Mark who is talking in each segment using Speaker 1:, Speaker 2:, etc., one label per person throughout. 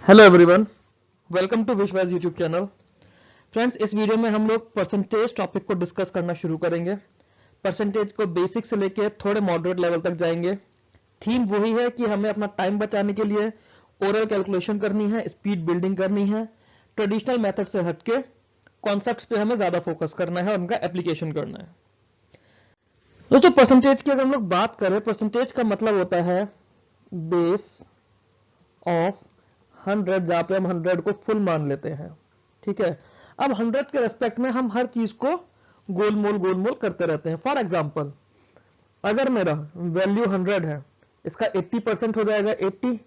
Speaker 1: Hello everyone, welcome to विश्वास YouTube channel. Friends, इस video में हम लोग परसेंटेज टॉपिक को डिस्कस करना शुरू करेंगे। परसेंटेज को बेसिक से लेके थोड़े मॉडरेट लेवल तक जाएंगे। थीम वही है कि हमें अपना टाइम बचाने के लिए ओरल कैलकुलेशन करनी है, स्पीड बिल्डिंग करनी है, ट्रेडिशनल मेथड से हटके कॉन्सेप्ट्स पे हमें ज्यादा फोकस करना है और उनका एप्लीकेशन करना है। दोस्तों, परसेंटेज की अगर हम लोग बात करें, परसेंटेज का मतलब होता है बेस ऑफ 100, जहां पे हम 100 को फुल मान लेते हैं। ठीक है, अब 100 के रेस्पेक्ट में हम हर चीज को गोलमोल करते रहते हैं। फॉर एग्जांपल, अगर मेरा वैल्यू 100 है, इसका 80% हो जाएगा 80।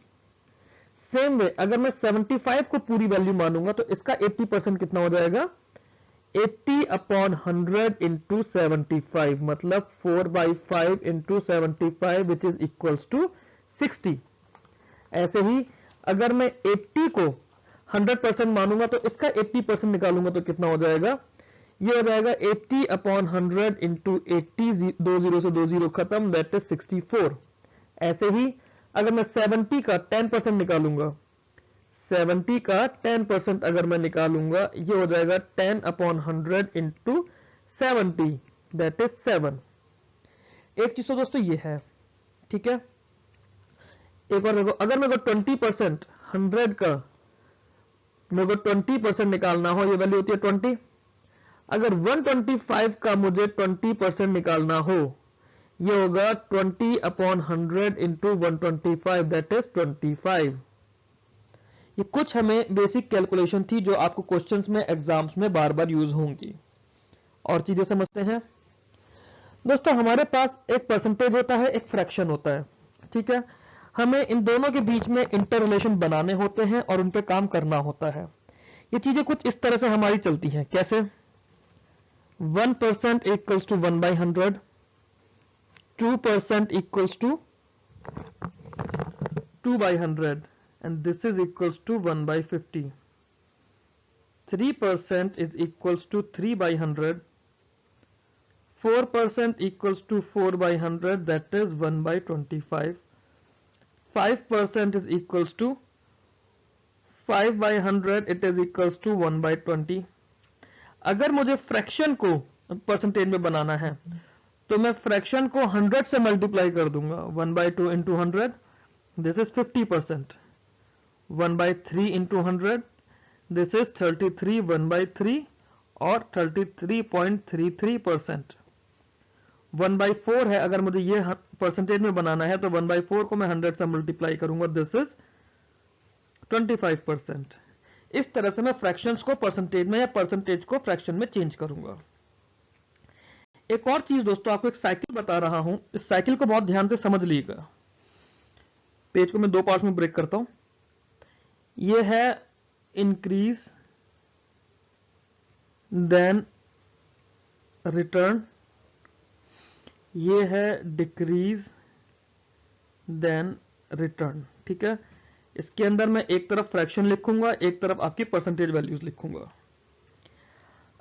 Speaker 1: सेम वे अगर मैं 75 को पूरी वैल्यू मानूंगा तो इसका 80% कितना हो जाएगा? 80/100 इंटू 75, मतलब 4/5 into 75 which is equals to 60। ऐसे ही अगर मैं 80 को 100% मानूंगा तो इसका 80% निकालूंगा तो कितना हो जाएगा? ये हो जाएगा 80/100 इंटू 80, 2 जीरो से 2 जीरो खत्म, दैट इज 64। ऐसे ही अगर मैं 70 का 10% निकालूंगा, 70 का 10% अगर मैं निकालूंगा, ये हो जाएगा 10/100 इंटू 70, दैट इज 7। एक चीज तो दोस्तों ये है, ठीक है। एक और देखो, अगर मेरे को 20% 100 का मेरे को 20% निकालना हो, ये वैल्यू होती है 20। अगर 125 का मुझे 20% निकालना हो, ये होगा 20/100 इंटू 125, दैट इज 25। ये कुछ हमें बेसिक कैलकुलेशन थी जो आपको क्वेश्चंस में, एग्जाम्स में बार बार यूज होंगी। और चीजें समझते हैं दोस्तों। हमारे पास एक परसेंटेज होता है, एक फ्रैक्शन होता है, ठीक है। हमें इन दोनों के बीच में इंटर रिलेशन बनाने होते हैं और उन पे काम करना होता है। ये चीजें कुछ इस तरह से हमारी चलती हैं। कैसे? 1% equals to 1/100, 2% equals to 2/100 and this is equals to 1/50, 3% is equals to 3/100, 4% equals to 4/100, that is 1/25, 5% is equals to 5/100, it is equals to 1/20। अगर मुझे फ्रैक्शन को परसेंटेज में बनाना है तो मैं फ्रैक्शन को 100 से मल्टीप्लाई कर दूंगा। 1/2 into 100, this is 50%। 1/3 into 100, this is 33, 1/3 और 33.33%। 1/4 है, अगर मुझे ये परसेंटेज में बनाना है तो 1/4 को मैं 100 से मल्टीप्लाई करूंगा, दिस इज 25%। इस तरह से मैं फ्रैक्शंस को परसेंटेज में या परसेंटेज को फ्रैक्शन में चेंज करूंगा। एक और चीज दोस्तों, आपको एक साइकिल बता रहा हूं, इस साइकिल को बहुत ध्यान से समझ लीजिएगा। पेज को मैं दो पार्ट में ब्रेक करता हूं। ये है इंक्रीज देन रिटर्न, ये है डिक्रीज देन रिटर्न, ठीक है। इसके अंदर मैं एक तरफ फ्रैक्शन लिखूंगा, एक तरफ आपकी परसेंटेज वैल्यूज लिखूंगा।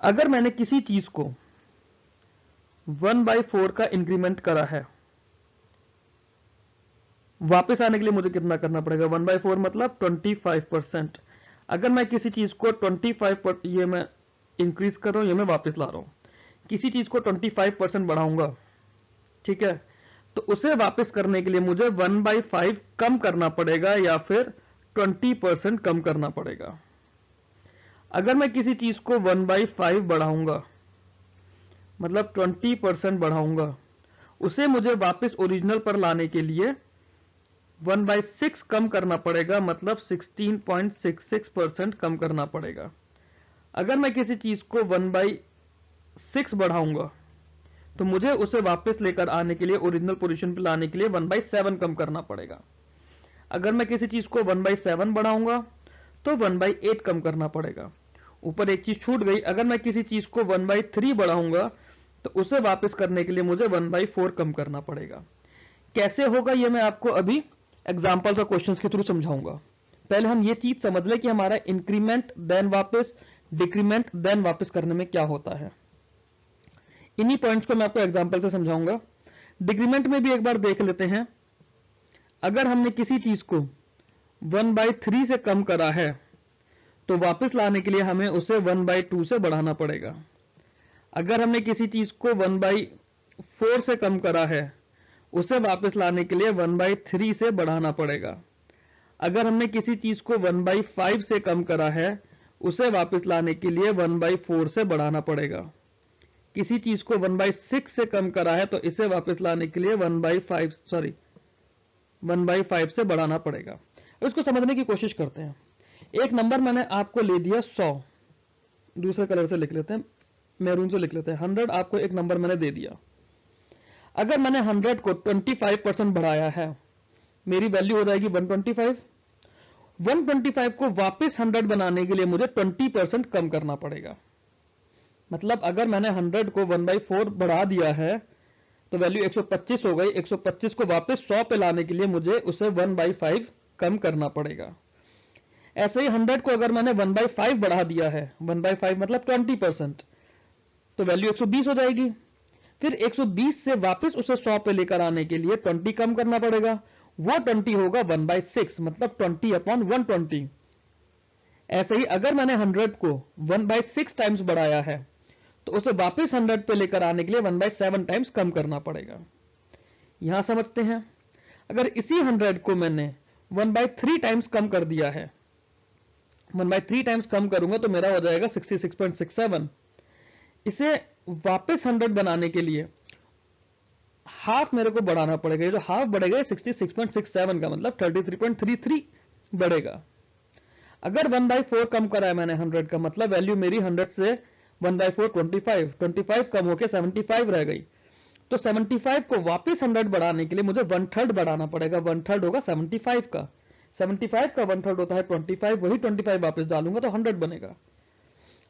Speaker 1: अगर मैंने किसी चीज को 1/4 का इंक्रीमेंट करा है, वापस आने के लिए मुझे कितना करना पड़ेगा? 1/4 मतलब 25%। अगर मैं किसी चीज को 25 ये मैं इंक्रीज कर रहा हूं, ये मैं वापस ला रहा हूं, किसी चीज को 25% बढ़ाऊंगा, ठीक है, तो उसे वापस करने के लिए मुझे 1/5 कम करना पड़ेगा या फिर 20% कम करना पड़ेगा। अगर मैं किसी चीज को 1/5 बढ़ाऊंगा, मतलब 20% बढ़ाऊंगा, उसे मुझे वापस ओरिजिनल पर लाने के लिए 1/6 कम करना पड़ेगा, मतलब 16.66% कम करना पड़ेगा। अगर मैं किसी चीज को 1/6 बढ़ाऊंगा तो मुझे उसे वापस लेकर आने के लिए, ओरिजिनल पोजीशन पर लाने के लिए 1/7 कम करना पड़ेगा। अगर मैं किसी चीज को 1/7 बढ़ाऊंगा तो 1/8 कम करना पड़ेगा। ऊपर एक चीज छूट गई, अगर मैं किसी चीज को 1/3 बढ़ाऊंगा तो उसे वापस करने के लिए मुझे 1/4 कम करना पड़ेगा। कैसे होगा ये मैं आपको अभी एग्जाम्पल और क्वेश्चंस के थ्रू समझाऊंगा। पहले हम ये चीज समझ ले कि हमारा इंक्रीमेंट देन वापस, डिक्रीमेंट देन वापस करने में क्या होता है। इन्हीं पॉइंट्स को मैं आपको एग्जांपल से समझाऊंगा। डिक्रीमेंट में भी एक बार देख लेते हैं। अगर हमने किसी चीज को 1/3 से कम करा है तो वापस लाने के लिए हमें उसे 1/2 से बढ़ाना पड़ेगा। अगर हमने किसी चीज को 1/4 से कम करा है उसे वापस लाने के लिए 1/3 से बढ़ाना पड़ेगा। अगर हमने किसी चीज को 1/5 से कम करा है उसे वापस लाने के लिए 1/4 से बढ़ाना पड़ेगा। किसी चीज को 1/6 से कम करा है तो इसे वापस लाने के लिए 1/5 से बढ़ाना पड़ेगा। अब इसको समझने की कोशिश करते हैं। एक नंबर मैंने आपको ले दिया 100, दूसरे कलर से लिख लेते हैं, मैरून से लिख लेते हैं। 100 आपको एक नंबर मैंने दे दिया। अगर मैंने 100 को 25% बढ़ाया है, मेरी वैल्यू हो जाएगी 125। 125 को वापस 100 बनाने के लिए मुझे 20% कम करना पड़ेगा। मतलब अगर मैंने 100 को 1/4 बढ़ा दिया है तो वैल्यू 125 हो गई। 125 को वापस 100 पे लाने के लिए मुझे उसे 1/5 कम करना पड़ेगा। ऐसे ही 100 को अगर मैंने 1/5 बढ़ा दिया है, 1/5 मतलब 20%, तो वैल्यू 120 हो जाएगी। फिर 120 से वापस उसे 100 पे लेकर आने के लिए 20 कम करना पड़ेगा। वो 20 होगा 1/6 मतलब 20/120। ऐसे ही अगर मैंने 100 को 1/6 टाइम्स बढ़ाया है तो उसे वापस 100 पे लेकर आने के लिए 1/7 टाइम्स कम करना पड़ेगा। यहां समझते हैं। अगर इसी 100 को मैंने 1/3 टाइम्स कम कर दिया है, 1/3 टाइम्स कम करूंगा तो मेरा हो जाएगा 66.67। इसे वापस 100 बनाने के लिए हाफ मेरे को बढ़ाना पड़ेगा। जो हाफ बढ़ेगा 66.67 का मतलब 33.33 बढ़ेगा। अगर 1/4 कम करा है मैंने 100 का, मतलब वैल्यू मेरी 100 से 1/4 25 कम होकर 75 रह गई। तो 75 को वापस 100 बढ़ाने के लिए मुझे 1/3 बढ़ाना पड़ेगा। 1/3 होगा 75 का, 75 का 1/3 होता है 25। वही 25 वापस डालूंगा तो 100 बनेगा।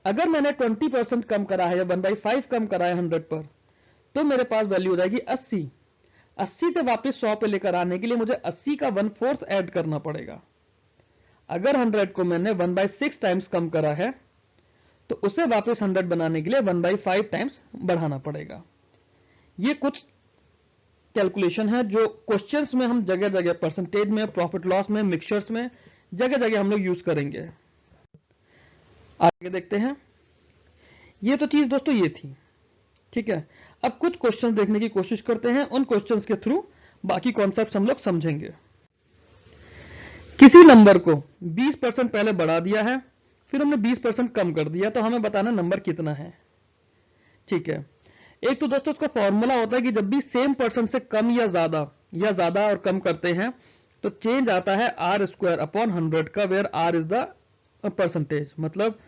Speaker 1: अगर मैंने 20% कम करा है या 1/5 कम करा है 100 पर, तो मेरे पास वैल्यू हो जाएगी 80। 80 से वापस 100 पे लेकर आने के लिए मुझे 80 का 1/4 ऐड करना पड़ेगा। अगर 100 को मैंने 1/6 टाइम्स कम करा है तो उसे वापस 100 बनाने के लिए 1/5 टाइम्स बढ़ाना पड़ेगा। ये कुछ कैलकुलेशन है जो क्वेश्चंस में हम जगह जगह परसेंटेज में, प्रॉफिट लॉस में, मिक्सचर्स में जगह जगह हम लोग यूज करेंगे। आगे देखते हैं। ये तो चीज दोस्तों ये थी, ठीक है। अब कुछ क्वेश्चन देखने की कोशिश करते हैं। उन क्वेश्चंस के थ्रू बाकी कॉन्सेप्ट हम लोग समझेंगे। किसी नंबर को 20% पहले बढ़ा दिया है, फिर हमने 20% कम कर दिया, तो हमें बताना नंबर कितना है, ठीक है। एक तो दोस्तों उसका फॉर्मूला होता है कि जब भी सेम परसेंट से कम या ज्यादा और कम करते हैं तो चेंज आता है r² अपॉन 100 का, where r is the percentage. मतलब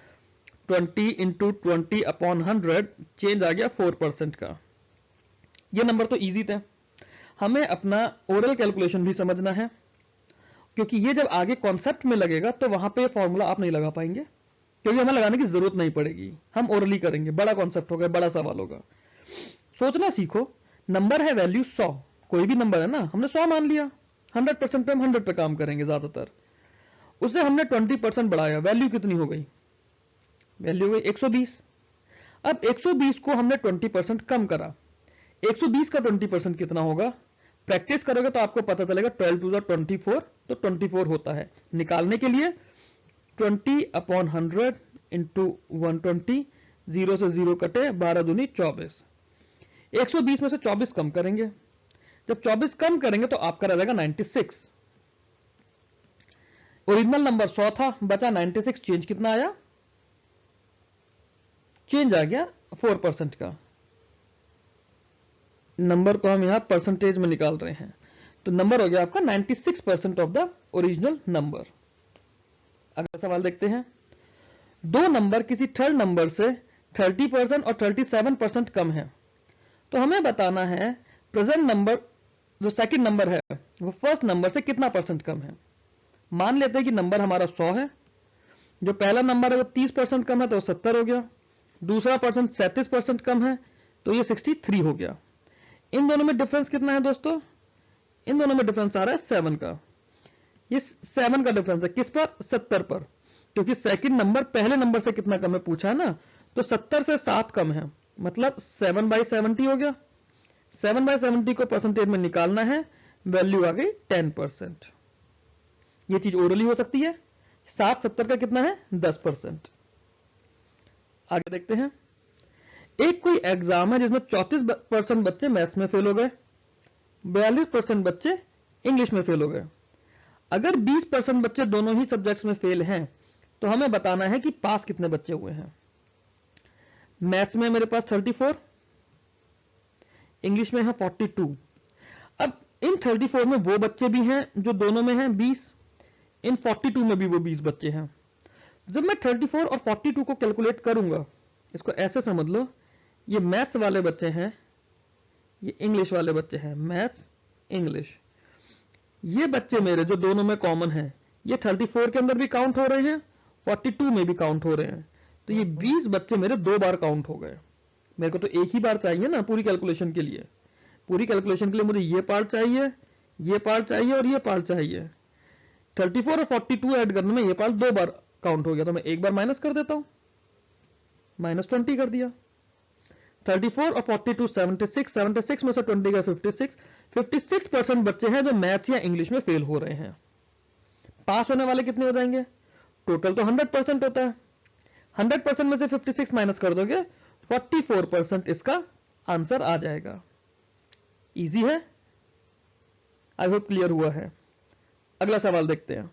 Speaker 1: 20 इंटू 20 अपॉन 100 चेंज आ गया 4% का। ये नंबर तो इजी था। हमें अपना ओरल कैलकुलेशन भी समझना है, क्योंकि ये जब आगे कॉन्सेप्ट में लगेगा तो वहां पे फॉर्मूला आप नहीं लगा पाएंगे, क्योंकि हमें लगाने की जरूरत नहीं पड़ेगी। हम ओरली करेंगे, बड़ा कॉन्सेप्ट होगा, बड़ा सवाल होगा। सोचना सीखो। नंबर है वैल्यू 100, कोई भी नंबर है ना, हमने 100 मान लिया। 100% पे हम 100 पे काम करेंगे ज्यादातर। उसे हमने 20% बढ़ाया, वैल्यू कितनी हो गई? वैल्यू हो गई 120। अब 120 को हमने 20% कम करा। 120 का 20% कितना होगा? प्रैक्टिस करोगे तो आपको पता चलेगा। 12 टू 24, तो 24 होता है। निकालने के लिए 20 अपॉन 100 इंटू 120, 0 से 0 कटे, 12 दूनी 24। 120 में से 24 कम करेंगे। जब 24 कम करेंगे तो आपका रहेगा 96। ओरिजिनल नंबर 100 था, बचा 96। चेंज कितना आया? चेंज आ गया 4% का। नंबर को हम यहां परसेंटेज में निकाल रहे हैं, तो नंबर हो गया आपका 96% ऑफ द ओरिजिनल नंबर। अगला सवाल देखते हैं। दो नंबर किसी थर्ड नंबर से 30% और 37% कम है, तो हमें बताना है प्रेजेंट नंबर, जो सेकंड नंबर है, वो फर्स्ट नंबर से कितना परसेंट कम है। मान लेते हैं कि नंबर हमारा 100 है। जो पहला नंबर है वो 30% कम है, तो 70 हो गया। दूसरा पर्सन 37% कम है, तो ये 63 हो गया। इन दोनों में डिफरेंस कितना है दोस्तों? इन दोनों में डिफरेंस आ रहा है 7 का। ये 7 का डिफरेंस है किस पर? 70 पर, क्योंकि सेकंड नंबर पहले नंबर से कितना कम है पूछा है ना, तो 70 से 7 कम है, मतलब 7/70 हो गया। 7/70 को परसेंटेज में निकालना है, वैल्यू आ गई 10%। ये चीज ओरली हो सकती है। 60-70 का कितना है 10%। आगे देखते हैं, एक कोई एग्जाम है जिसमें 34% बच्चे मैथ्स में फेल हो गए, 42% बच्चे इंग्लिश में फेल हो गए। अगर 20% बच्चे दोनों ही सब्जेक्ट्स में फेल हैं तो हमें बताना है कि पास कितने बच्चे हुए हैं। मैथ्स में मेरे पास 34, इंग्लिश में है 42। अब इन 34 में वो बच्चे भी हैं जो दोनों में हैं 20, इन 42 में भी वो 20 बच्चे हैं। जब मैं 34 और 42 को कैलकुलेट करूंगा, इसको ऐसे समझ लो, ये मैथ्स वाले बच्चे हैं, ये इंग्लिश वाले बच्चे हैं, मैथ्स इंग्लिश। ये बच्चे मेरे जो दोनों में कॉमन हैं, ये 34 के अंदर भी काउंट हो रहे हैं, 42 में भी काउंट हो रहे हैं। तो ये 20 बच्चे मेरे 2 बार काउंट हो गए। मेरे को तो एक ही बार चाहिए ना पूरी कैलकुलेशन के लिए। पूरी कैलकुलेशन के लिए मुझे ये पार्ट चाहिए, ये पार्ट चाहिए और ये पार्ट चाहिए। 34 और 42 ऐड करने में ये पार्ट 2 बार काउंट हो गया, तो मैं एक बार माइनस कर देता हूं, -20 कर दिया। 34 और 42 76, 76 में से 20 का 56, 56% बच्चे हैं जो मैथ्स या इंग्लिश में फेल हो रहे हैं। पास होने वाले कितने हो जाएंगे? टोटल तो 100% होता है, 100% में से 56 माइनस कर दोगे, 44% इसका आंसर आ जाएगा। इजी है, आई होप क्लियर हुआ है। अगला सवाल देखते हैं।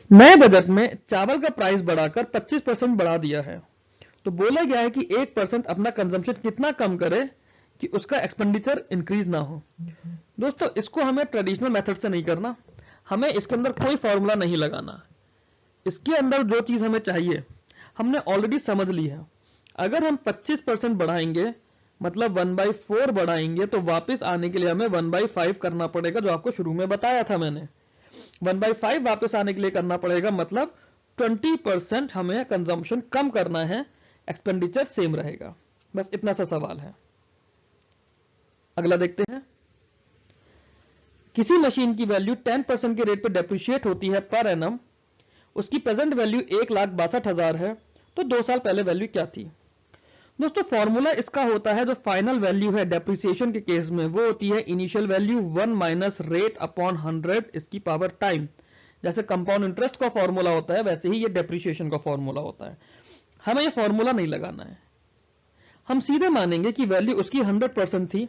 Speaker 1: नए बजट में चावल का प्राइस बढ़ाकर 25% बढ़ा दिया है, तो बोला गया है कि 1% अपना कंजम्पशन कितना कम करे कि उसका एक्सपेंडिचर इंक्रीज ना हो। दोस्तों, इसको हमें ट्रेडिशनल मेथड से नहीं करना, हमें इसके अंदर कोई फॉर्मूला नहीं लगाना। इसके अंदर जो चीज हमें चाहिए हमने ऑलरेडी समझ ली है। अगर हम 25% बढ़ाएंगे, मतलब 1/4 बढ़ाएंगे, तो वापस आने के लिए हमें 1/5 करना पड़ेगा, जो आपको शुरू में बताया था मैंने। 1/5 वापस आने के लिए करना पड़ेगा, मतलब 20% हमें कंजम्पशन कम करना है, एक्सपेंडिचर सेम रहेगा। बस इतना सा सवाल है। अगला देखते हैं। किसी मशीन की वैल्यू 10% के रेट पे डेप्रिशिएट होती है पर एनम, उसकी प्रेजेंट वैल्यू 1,62,000 है, तो 2 साल पहले वैल्यू क्या थी? दोस्तों, फॉर्मूला इसका होता है, जो फाइनल वैल्यू है डेप्रिसिएशन के केस में, वो होती है initial value 1 minus rate upon 100 इसकी पावर टाइम। जैसे कंपाउंड इंटरेस्ट का फॉर्मूला होता है, वैसे ही ये डेप्रिसिएशन का फॉर्मूला होता है। हमें ये फॉर्मूला नहीं लगाना है, हम सीधे मानेंगे कि वैल्यू उसकी 100% थी,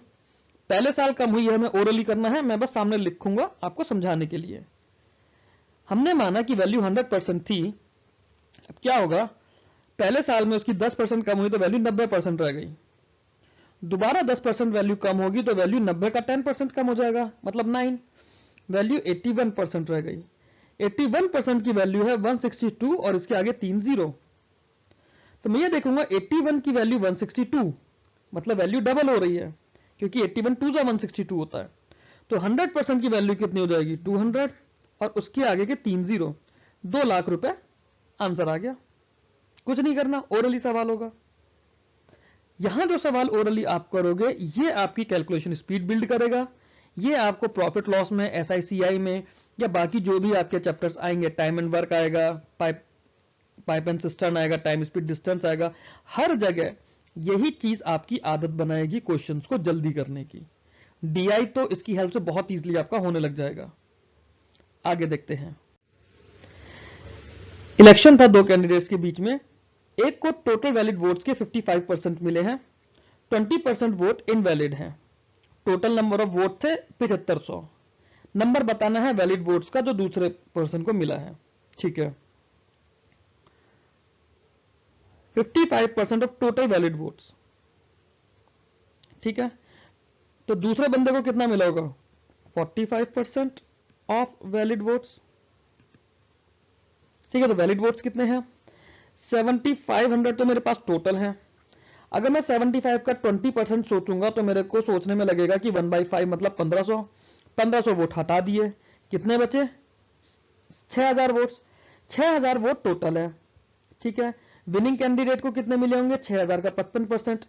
Speaker 1: पहले साल कम हुई है, हमें ओरली करना है, मैं बस सामने लिखूंगा आपको समझाने के लिए। हमने माना कि वैल्यू 100% थी, अब क्या होगा, पहले साल में उसकी 10% कम हुई तो वैल्यू 90% रह गई। दोबारा 10% वैल्यू कम होगी तो वैल्यू 90 का 10% कम हो जाएगा, मतलब 9, वैल्यू 81% रह गई। 81% की वैल्यू है 162 और इसके आगे 3 जीरो, तो मैं ये देखूंगा 81 की वैल्यू 162, मतलब वैल्यू डबल हो रही है, क्योंकि 81 2 162 होता है। तो 100% की वैल्यू कितनी हो जाएगी? 200, और उसके आगे के 3 जीरो, 2 लाख रुपए आंसर आ गया। कुछ नहीं करना, ओरली सवाल होगा। यहां जो सवाल ओरली आप करोगे, ये आपकी कैलकुलेशन स्पीड बिल्ड करेगा, ये आपको प्रॉफिट लॉस में, SICI में, या बाकी जो भी आपके चैप्टर्स आएंगे, टाइम एंड वर्क आएगा, पाइप एंड सिस्टर्न आएगा, टाइम स्पीड डिस्टेंस आएगा, हर जगह यही चीज आपकी आदत बनाएगी क्वेश्चंस को जल्दी करने की। DI तो इसकी हेल्प से बहुत इजीली आपका होने लग जाएगा। आगे देखते हैं। इलेक्शन था 2 कैंडिडेट्स के बीच में, एक को टोटल वैलिड वोट्स के 55% मिले हैं, 20% वोट इनवैलिड हैं। टोटल नंबर ऑफ वोट थे 7500। नंबर बताना है वैलिड वोट्स का जो दूसरे पर्सन को मिला है। ठीक है, 55% ऑफ टोटल वैलिड वोट्स। ठीक है, तो दूसरे बंदे को कितना मिला होगा? 45% ऑफ वैलिड वोट्स। ठीक है, तो वैलिड वोट्स कितने हैं? 7500 तो मेरे पास टोटल है। अगर मैं 75 का 20% सोचूंगा तो मेरे को सोचने में लगेगा कि 1/5 मतलब 1500। 1500 वोट हटा दिए, कितने बचे? 6000 वोट्स। 6000 वोट टोटल है। ठीक है, विनिंग कैंडिडेट को कितने मिले होंगे? 6000 का 55%।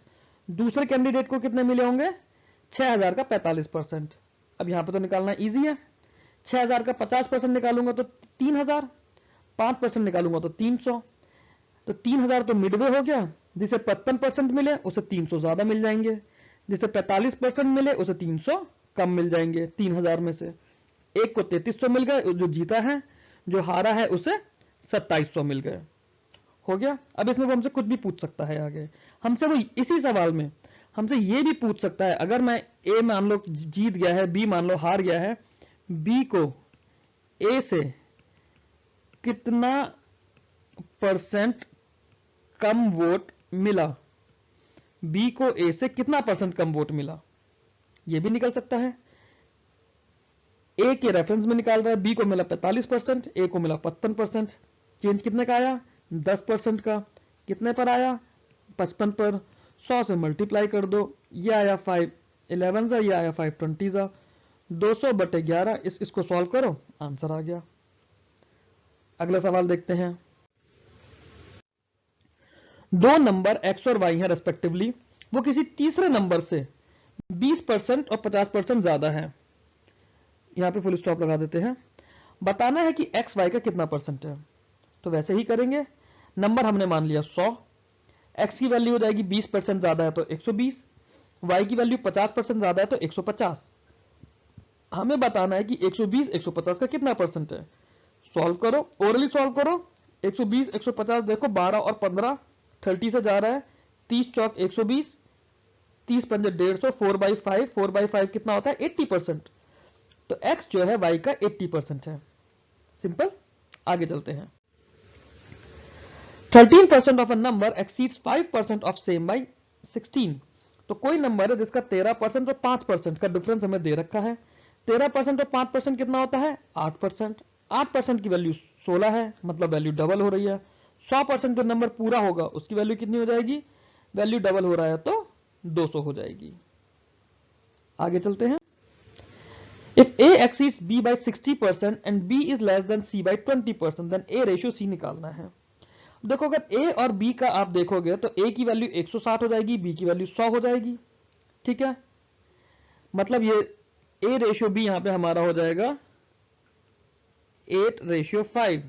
Speaker 1: दूसरे कैंडिडेट को कितने मिले होंगे? 6000 का 45%। अब यहां पर तो निकालना इजी है। 6000 का 50% निकालूंगा तो 3000, 5% निकालूंगा तो 300, तो 3000 तो मिडवे हो गया। जिसे 55% मिले उसे 300 ज्यादा मिल जाएंगे, जिसे 45% मिले उसे 300 कम मिल जाएंगे 3000 में से। एक को 3300 मिल गए, जो जीता है, जो हारा है उसे 2700 मिल गए। हो गया। अब इसमें वो हमसे कुछ भी पूछ सकता है आगे। हमसे वो इसी सवाल में हमसे ये भी पूछ सकता है, अगर मैं ए मान लो जीत गया है, बी मान लो हार गया है, बी को ए से कितना परसेंट कम वोट मिला, बी को ए से कितना परसेंट कम वोट मिला, ये भी निकल सकता है। ए के रेफरेंस में निकाल रहा है, बी को मिला 45%, ए को मिला 55%। चेंज कितने का आया? 10% का। कितने पर आया? 55 पर। 100 से मल्टीप्लाई कर दो, ये आया 511 सा, ये आया 520 सा, 200/11। इसको सॉल्व करो, आंसर आ गया। अगला सवाल देखते हैं। दो नंबर x और y हैं रेस्पेक्टिवली, वो किसी तीसरे नंबर से 20% और 50% ज्यादा है। यहां पे फुल स्टॉप लगा देते हैं। बताना है कि x y का कितना परसेंट है। तो वैसे ही करेंगे, नंबर हमने मान लिया 100, x की वैल्यू हो जाएगी 20% ज्यादा है तो 120, y की वैल्यू 50% ज्यादा है तो 150। हमें बताना है कि 120 150 का कितना परसेंट है। सॉल्व करो, ओरली सॉल्व करो। 120 150 देखो, 12 और 15 30 से जा रहा है, 30 चौक 120, 30 पंजे 150, 4/5, 4/5 कितना होता है? 80%। तो x जो है y का 80% है। सिंपल। आगे चलते हैं। 13% of a number exceeds 5% of same by 16। तो कोई नंबर है जिसका 13% और 5% का डिफरेंस हमें दे रखा है। 13% और 5% कितना होता है? 8%। 8% की वैल्यू 16 है, मतलब वैल्यू डबल हो रही है। 100% जो नंबर पूरा होगा उसकी वैल्यू कितनी हो जाएगी? वैल्यू डबल हो रहा है तो 200 हो जाएगी। आगे चलते हैं। If A exceeds B by 60% and B is less than C by 20%, then A ratio C निकालना है। देखो, अगर A और B का आप देखोगे तो A की वैल्यू 160 हो जाएगी, B की वैल्यू 100 हो जाएगी। ठीक है, मतलब ये A रेशियो B यहां पे हमारा हो जाएगा 8:5।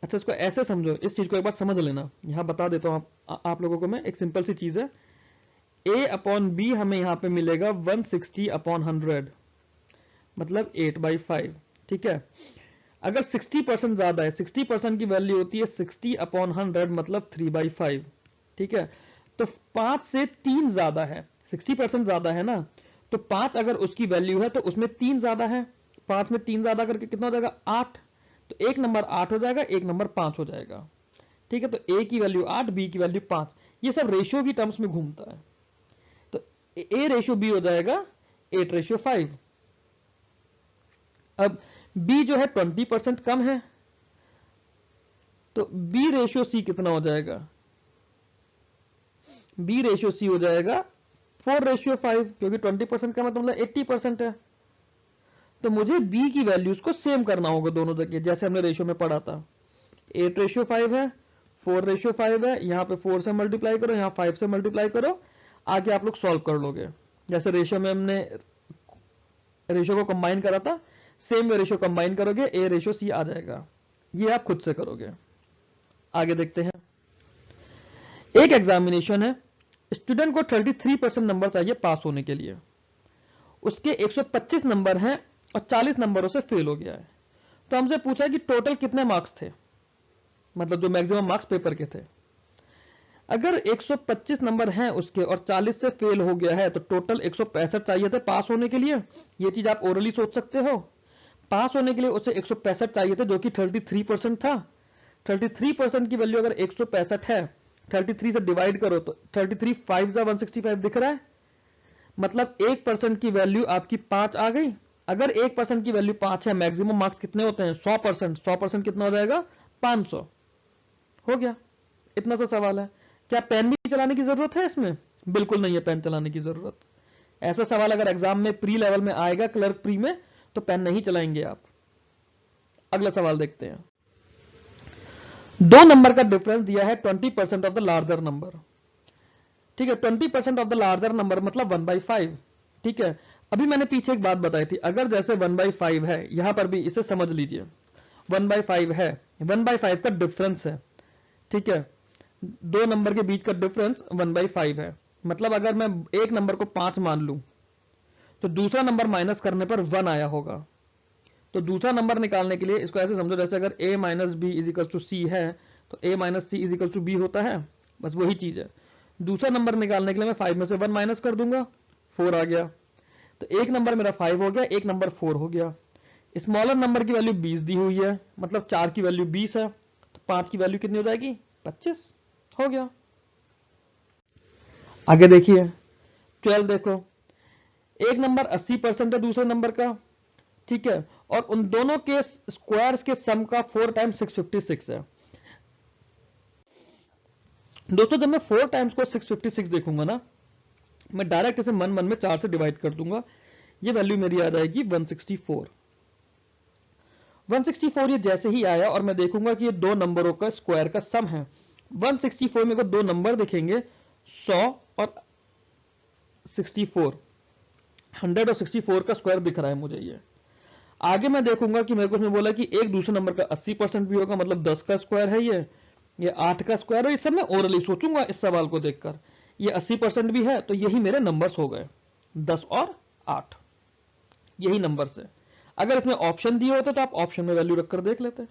Speaker 1: अच्छा, इसको ऐसे समझो, इस चीज को एक बार समझ लेना। यहां बता देता हूं आप लोगों को मैं, एक सिंपल सी चीज है। A/B हमें यहां पे मिलेगा 160/100, मतलब 8/5। ठीक है, अगर 60% ज्यादा है, 60% की वैल्यू होती है 60/100, मतलब 3/5। ठीक है, तो 5 से 3 ज्यादा है, 60% ज्यादा है ना, तो 5 अगर उसकी वैल्यू है तो उसमें 3 ज्यादा है। 5 में 3 ज्यादा करके कितना हो जाएगा? 8। तो एक नंबर 8 हो जाएगा, एक नंबर 5 हो जाएगा। ठीक है, तो A की वैल्यू 8, B की वैल्यू 5। ये सब रेशियो की टर्म्स में घूमता है। तो A रेशियो B हो जाएगा 8:5। अब B जो है 20% कम है, तो B रेशियो C कितना हो जाएगा? B रेशियो C हो जाएगा 4:5, क्योंकि 20% का मतलब 80% है। तो मुझे B की वैल्यूज को सेम करना होगा दोनों जगह, जैसे हमने रेशियो में पढ़ा था। 8:5 है, 4:5 है, यहाँ पे 4 से मल्टीप्लाई करो, यहाँ 5 से मल्टीप्लाई करो, आगे आप लोग सॉल्व कर लोगे। जैसे रेशियो में हमने रेशियो को कंबाइन करा था, सेम रेशियो कंबाइन करोगे, A/C आ जाएगा। ये आप खुद से करोगे। आगे देखते हैं। एक एग्जामिनेशन है, स्टूडेंट को 33% नंबर चाहिए पास होने के लिए। उसके 125 नंबर हैं और 40 नंबरों से फेल हो गया है। तो हमसे पूछा है कि टोटल कितने मार्क्स थे, मतलब जो मैक्सिमम मार्क्स पेपर के थे। अगर 125 नंबर हैं उसके और 40 से फेल हो गया है, तो टोटल 165 चाहिए थे पास होने के लिए। ये चीज आप ओरली सोच सकते हो। पास होने के लिए उसे 165 चाहिए थे, जो कि 33% था। 33% की वैल्यू अगर 165 है, 33 से डिवाइड करो तो 33 5 165 दिख रहा है, मतलब 1% की वैल्यू आपकी 5 आ गई। अगर 1% की वैल्यू 5 है, मैक्सिमम मार्क्स कितने होते हैं? 100%। 100% कितना हो जाएगा? 500। हो गया, इतना सा सवाल है। क्या पेन भी चलाने की जरूरत है इसमें? बिल्कुल नहीं है पेन चलाने की जरूरत। ऐसा सवाल अगर एग्जाम में प्री लेवल में आएगा, क्लर्क प्री में, तो पेन नहीं चलाएंगे आप। अगला सवाल देखते हैं। दो नंबर का डिफरेंस दिया है 20% ऑफ द लार्जर नंबर। ठीक है, 20% ऑफ द लार्जर नंबर मतलब 1/5। ठीक है, अभी मैंने पीछे एक बात बताई थी, अगर जैसे 1/5 है, यहां पर भी इसे समझ लीजिए। 1/5 है, 1/5 का डिफरेंस है। ठीक है, दो नंबर के बीच का डिफरेंस 1/5 है। मतलब अगर मैं एक नंबर को 5 मान लूं, तो दूसरा नंबर माइनस करने पर 1 आया होगा। तो दूसरा नंबर निकालने के लिए इसको ऐसे समझो, जैसे अगर a minus B is equal to C है तो a minus C is equal to B होता है, बस वही चीज है। दूसरा नंबर निकालने के लिए मैं 5 में से 1 माइनस कर दूंगा, 4 आ गया। तो एक नंबर मेरा 5 हो गया, एक नंबर 4 हो गया। स्मॉलर नंबर की वैल्यू 20 दी हुई है, मतलब 4 की वैल्यू 20 है, तो 5 की वैल्यू कितनी हो जाएगी, 25 हो गया। आगे देखिए 12, देखो एक नंबर 80% है दूसरे नंबर का, ठीक है, और उन दोनों के स्क्वायर्स के सम का 4 टाइम्स 656 है। दोस्तों जब मैं 4 टाइम्स को 656 देखूंगा ना, मैं डायरेक्ट इसे मन मन में 4 से डिवाइड कर दूंगा, ये वैल्यू मेरी आ जाएगी 164। 164 ये जैसे ही आया और मैं देखूंगा कि ये दो नंबरों का स्क्वायर का सम है। 164 में को दो नंबर दिखेंगे, 100 और 64, 100 और 64 का स्क्वायर दिख रहा है मुझे ये। आगे मैं देखूंगा कि मेरे को उसमें बोला कि एक दूसरे नंबर का 80% भी होगा, मतलब 10 का स्क्वायर है ये 8 का स्क्वायर है। ये सब मैं ओरली सोचूंगा इस सवाल को देखकर। ये 80% भी है तो यही मेरे नंबर्स हो गए, 10 और 8, यही नंबर्स है। अगर इसमें ऑप्शन दिए होते तो आप ऑप्शन में वैल्यू रखकर देख लेते।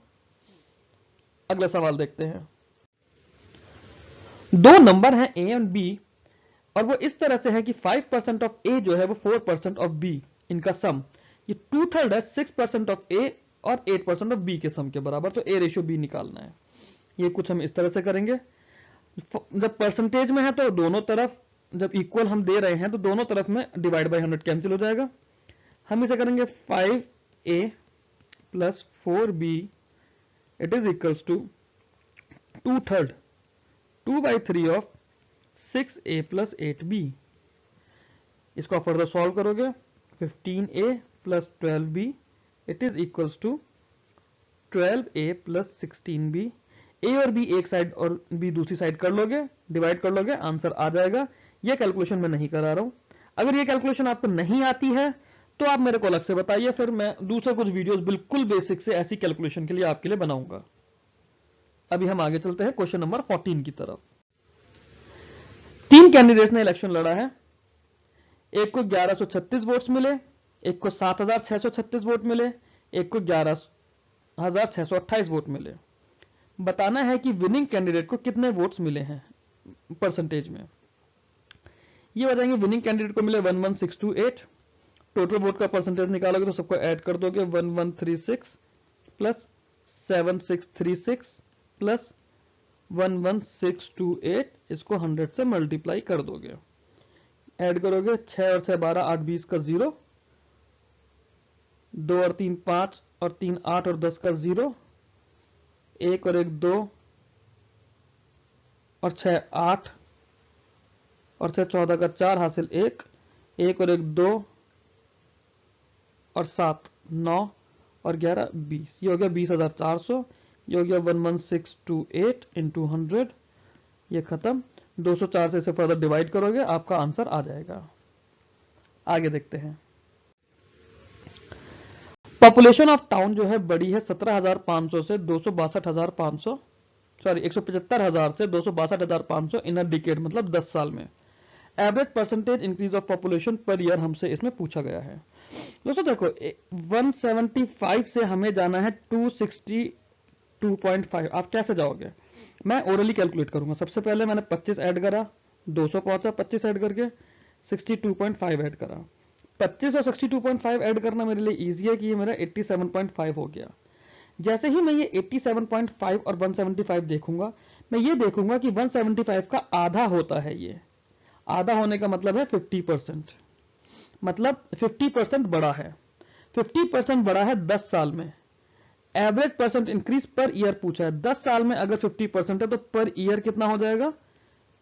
Speaker 1: अगला सवाल देखते हैं। दो नंबर हैं a एंड b और वो इस तरह से है कि 5% ऑफ a जो है वो 4% ऑफ b, इनका सम ये 2/3 है 6% ऑफ a और 8% ऑफ b के सम के बराबर। तो a रेशियो b निकालना है। ये कुछ हम इस तरह से करेंगे, जब परसेंटेज में है तो दोनों तरफ जब इक्वल हम दे रहे हैं तो दोनों तरफ में डिवाइड बाय 100 कैंसिल हो जाएगा। हम इसे करेंगे 5a plus 4b it is equals to 2/3 2/3 of 6a plus 8b। इसको आप फर्दर सॉल्व करोगे, 15a plus 12b it is equals to 12a plus 16b। a और b एक साइड और b दूसरी साइड कर लोगे, डिवाइड कर लोगे, आंसर आ जाएगा। ये कैलकुलेशन मैं नहीं करा रहा हूं। अगर ये कैलकुलेशन आपको नहीं आती है तो आप मेरे को अलग से बताइए, फिर मैं दूसरे कुछ वीडियोस बिल्कुल बेसिक से ऐसी कैलकुलेशन के लिए आपके लिए बनाऊंगा। अभी हम आगे चलते हैं क्वेश्चन नंबर 14 की तरफ। 3 कैंडिडेट्स ने इलेक्शन लड़ा है। एक को 1136 वोट्स मिले, एक को 7636 वोट मिले, एक को 11628 वोट मिले। बताना है कि विनिंग कैंडिडेट को कितने वोट्स मिले हैं परसेंटेज में। ये बताएंगे विनिंग कैंडिडेट को मिले 11628। टोटल वोट का परसेंटेज निकालोगे तो सबको ऐड कर दोगे, 1136 प्लस 7636 प्लस 11628, इसको 100 से मल्टीप्लाई कर दोगे, ऐड करोगे, 6 और 6 12, 8 20 का 0, 2 और 3 5 और 3 8 और 10 का 0, 1 और 1 2 और 6 8 और 6 14 का 4 हासिल 1, 1 और 1 2 और 7 9 और 11 20। ये हो गया 20,400। ये हो गया 11628 इंटू 100, ये खत्म। 204 से इसे फर्दर डिवाइड करोगे, आपका आंसर आ जाएगा। आगे देखते हैं। पॉपुलेशन ऑफ टाउन जो है बड़ी है 17,500 से 262,500, सॉरी 175,000 से 262,500 इन अ डिकेड, मतलब 10 साल में। Average percentage increase of population per year हमसे इसमें पूछा गया है। दोस्तों देखो 175 से हमें जाना है 262.5। आप कैसे जाओगे? मैं ओरली कैलकुलेट करूंगा। सबसे पहले मैंने 25 ऐड करा, 200 पहुंचा, 25 ऐड करके 62.5 ऐड करा। 25 और 62.5 ऐड करना मेरे लिए इजी है कि ये मेरा 87.5 हो गया। जैसे ही मैं ये 87.5 और 175 देखूंगा, मैं ये देखूंगा कि 175 का आधा होता है। ये आधा होने का मतलब है 50%, मतलब 50% बड़ा है। 50% बड़ा है 10 साल में। Average percent increase per year पूछा है। 10 साल में अगर 50% है तो पर ईयर कितना हो जाएगा?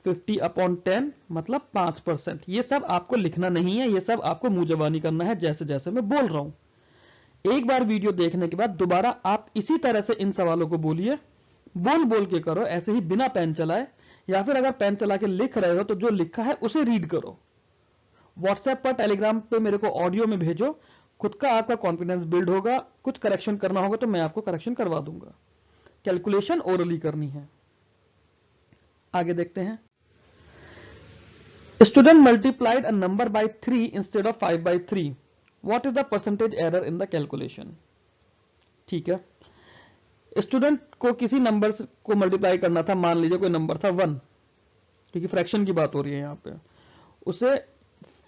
Speaker 1: 50/10 मतलब 5%। ये सब आपको लिखना नहीं है, ये सब आपको मुंह जबानी करना है जैसे जैसे मैं बोल रहा हूं। एक बार वीडियो देखने के बाद दोबारा आप इसी तरह से इन सवालों को बोलिए, बोल बोल के करो, ऐसे ही बिना पेन चलाए, या फिर अगर पेन चला के लिख रहे हो तो जो लिखा है उसे रीड करो। व्हाट्सएप पर, टेलीग्राम पे मेरे को ऑडियो में भेजो, खुद का आपका कॉन्फिडेंस बिल्ड होगा। कुछ करेक्शन करना होगा तो मैं आपको करेक्शन करवा दूंगा। कैलकुलेशन ओरली करनी है। आगे देखते हैं। Student multiplied a number by 3 instead of 5 by 3. What is the percentage error in the calculation? ठीक है, स्टूडेंट को किसी नंबर को मल्टीप्लाई करना था, मान लीजिए कोई नंबर था 1, क्योंकि फ्रैक्शन की बात हो रही है यहाँ पे, उसे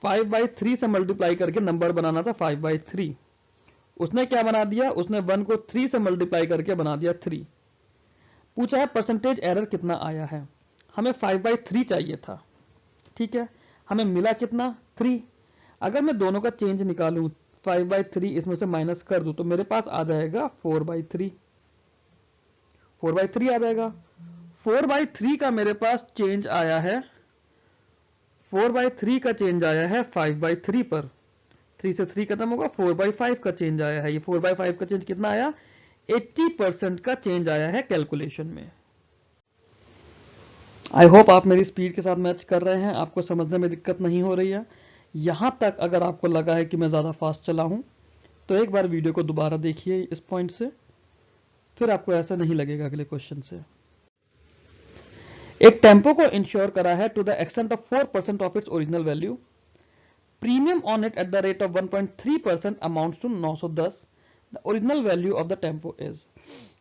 Speaker 1: 5 by 3 से मल्टीप्लाई करके नंबर बनाना था 5 by 3। उसने क्या बना दिया, उसने 1 को 3 से मल्टीप्लाई करके बना दिया 3। पूछा है परसेंटेज एरर कितना आया है, हमें 5 by 3 चाहिए था, ठीक है, हमें मिला कितना 3। अगर मैं दोनों का चेंज निकालूं 5 by 3 इसमें से माइनस कर दूं तो मेरे पास आ जाएगा 4 by 3, 4 by 3 आ जाएगा। 4 by 3 का मेरे पास चेंज आया है, 4 by 3 का चेंज आया है 5 by 3 पर, 3 से 3 खत्म होगा, 4 by 5 का चेंज आया है। ये 4 by 5 का चेंज कितना आया, 80% का चेंज आया है कैलकुलेशन में। आई होप आप मेरी स्पीड के साथ मैच कर रहे हैं, आपको समझने में दिक्कत नहीं हो रही है। यहां तक अगर आपको लगा है कि मैं ज्यादा फास्ट चला हूं तो एक बार वीडियो को दोबारा देखिए इस पॉइंट से, फिर आपको ऐसा नहीं लगेगा अगले क्वेश्चन से। एक टेम्पो को इंश्योर करा है to the extent of 4% of its original value, premium on it at the rate of 1.3% amounts to 910, the original value of the tempo is.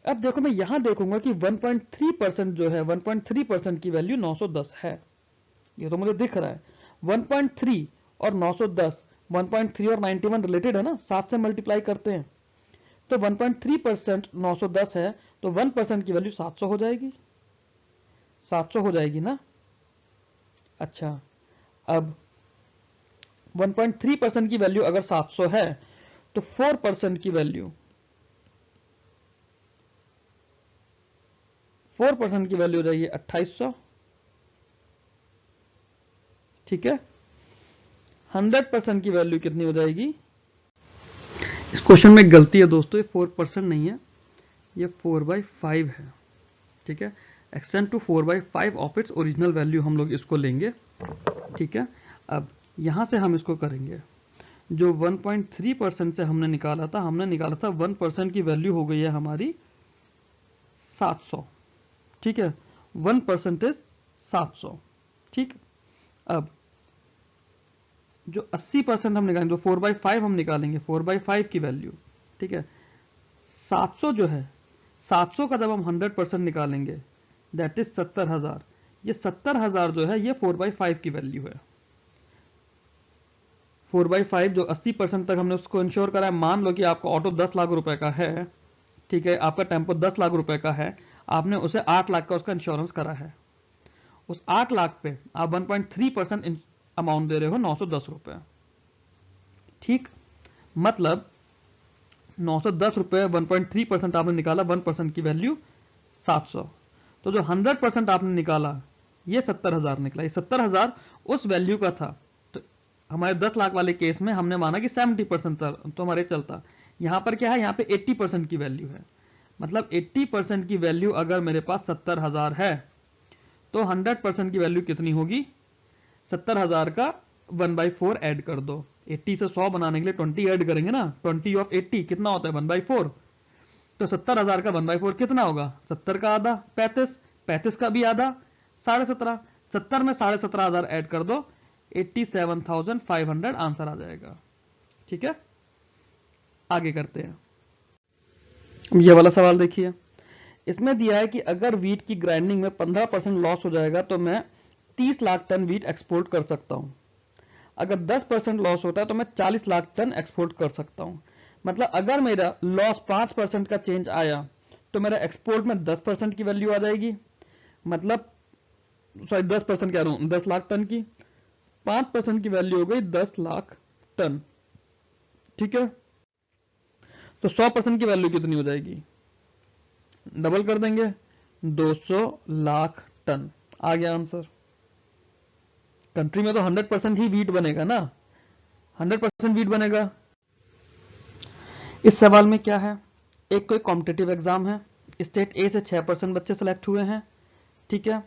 Speaker 1: अब देखो मैं यहां देखूंगा कि 1.3% जो है, 1.3% की वैल्यू 910 है, ये तो मुझे दिख रहा है। 1.3 और 910, 1.3 और 91 रिलेटेड है ना, 7 से मल्टीप्लाई करते हैं तो 1.3% 910 है, तो 1% की वैल्यू 700 हो जाएगी, 700 हो जाएगी ना। अच्छा, अब 1.3% की वैल्यू अगर 700 है तो 4% की वैल्यू, 4% की वैल्यू हो जाएगी 2800, ठीक है। 100% की वैल्यू कितनी हो जाएगी, इस क्वेश्चन में गलती है दोस्तों, ये 4% नहीं है, ये 4/5 है, ठीक है। Extend to 4/5 of its original value हम लोग इसको लेंगे, ठीक है। अब यहां से हम इसको करेंगे, जो 1.3% से हमने निकाला था 1% की वैल्यू हो गई है हमारी 700, ठीक है। 1% इज 700, ठीक। अब जो 80% हम निकालेंगे, जो 4/5 हम निकालेंगे, 4/5 की वैल्यू, ठीक है। 700 जो है, 700 का जब हम 100% निकालेंगे दैट इज 70,000। ये 70,000 जो है ये 4/5 की वैल्यू है। 4/5 जो 80% तक हमने उसको इंश्योर करा है। मान लो कि आपका ऑटो 10 लाख रुपए का है, ठीक है, आपका टेम्पो 10 लाख रुपए का है, आपने उसे 8 लाख का उसका इंश्योरेंस करा है। उस 8 लाख पे आप 1.3% अमाउंट दे रहे हो 910 रुपए, ठीक। मतलब 910 रुपए 1.3% आपने निकाला, 1% की वैल्यू 700, तो जो 100% आपने निकाला ये 70,000 निकला। ये 70,000 उस वैल्यू का था, तो हमारे 10 लाख वाले केस में हमने माना कि 70% तो हमारे चलता। यहां पर क्या है, यहां पे 80% की वैल्यू है, मतलब 80% की वैल्यू अगर मेरे पास 70,000 है तो 100% की वैल्यू कितनी होगी, 70,000 का 1/4 ऐड कर दो। 80 से 100 बनाने के लिए 20 ऐड करेंगे ना, 20 ऑफ 80 कितना होता है 1/4, तो 70,000 का 1/4 कितना होगा, 70 का आधा 35, 35 का भी आधा 17.5, 70 में 17,500 ऐड कर दो, 87,500 आंसर आ जाएगा, ठीक है। आगे करते हैं, ये वाला सवाल देखिए। इसमें दिया है कि अगर वीट की ग्राइंडिंग में 15% लॉस हो जाएगा तो मैं 30 लाख टन वीट एक्सपोर्ट कर सकता हूं। अगर 10% लॉस होता है तो मैं 40 लाख टन एक्सपोर्ट कर सकता हूं। मतलब अगर मेरा लॉस 5% का चेंज आया तो मेरा एक्सपोर्ट में 10% की वैल्यू आ जाएगी, मतलब सॉरी 10% कह रहा हूं, 10 लाख टन की, 5% की वैल्यू हो गई 10 लाख टन, ठीक है। तो 100% की वैल्यू कितनी हो जाएगी, डबल कर देंगे, 200 लाख टन। आ गया आंसर। कंट्री में तो 100% ही वीट बनेगा ना, 100% वीट बनेगा। इस सवाल में क्या है, एक कोई कॉम्पिटिटिव एग्जाम है, स्टेट ए से 6% बच्चे सेलेक्ट हुए हैं, ठीक है।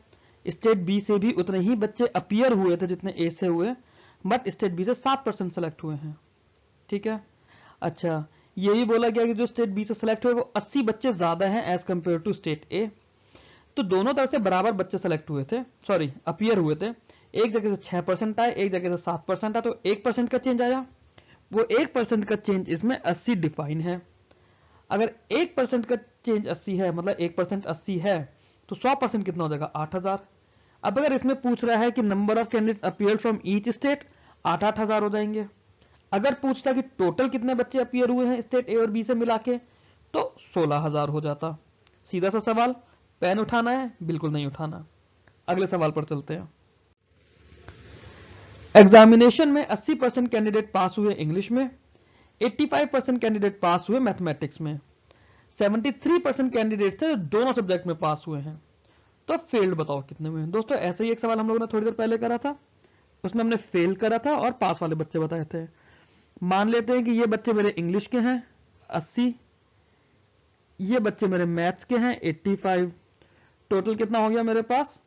Speaker 1: स्टेट बी से भी उतने ही बच्चे अपीयर हुए थे जितने ए से हुए, बट स्टेट बी से 7% सेलेक्ट हुए हैं, ठीक है। अच्छा, ये भी बोला गया कि जो स्टेट बी से सेलेक्ट हुए वो 80 बच्चे ज्यादा हैं as compare to state A. तो दोनों तरफ से बराबर बच्चे सेलेक्ट हुए थे, सॉरी अपीयर हुए थे। एक जगह से 6% आए, एक जगह से 7% आया, तो 1% का चेंज आया। वो 1% का चेंज इसमें 80 डिफाइन है। अगर 1% का चेंज 80 है, मतलब 1% 80 है, तो 100% कितना हो जाएगा 8000। अब अगर इसमें पूछ रहा है कि number of candidates appear from each state, 8,000 हो जाएंगे। अगर पूछता कि टोटल कितने बच्चे अपीयर हुए हैं स्टेट ए और बी से मिला के, तो 16,000 हो जाता। सीधा सा सवाल। पेन उठाना है? बिल्कुल नहीं उठाना। अगले सवाल पर चलते हैं। एग्जामिनेशन में 80% कैंडिडेट पास हुए इंग्लिश में, 85% कैंडिडेट पास हुए मैथमेटिक्स में, 73% कैंडिडेट थे जो दोनों सब्जेक्ट में पास हुए हैं। तो फेल्ड बताओ कितने हुए हैं। दोस्तों ऐसे ही एक सवाल हम लोगों ने थोड़ी देर पहले करा था, उसमें हमने फेल करा था और पास वाले बच्चे बताए थे। मान लेते हैं कि ये बच्चे मेरे इंग्लिश के हैं 80, ये बच्चे मेरे मैथ्स के हैं 85, टोटल कितना हो गया मेरे पास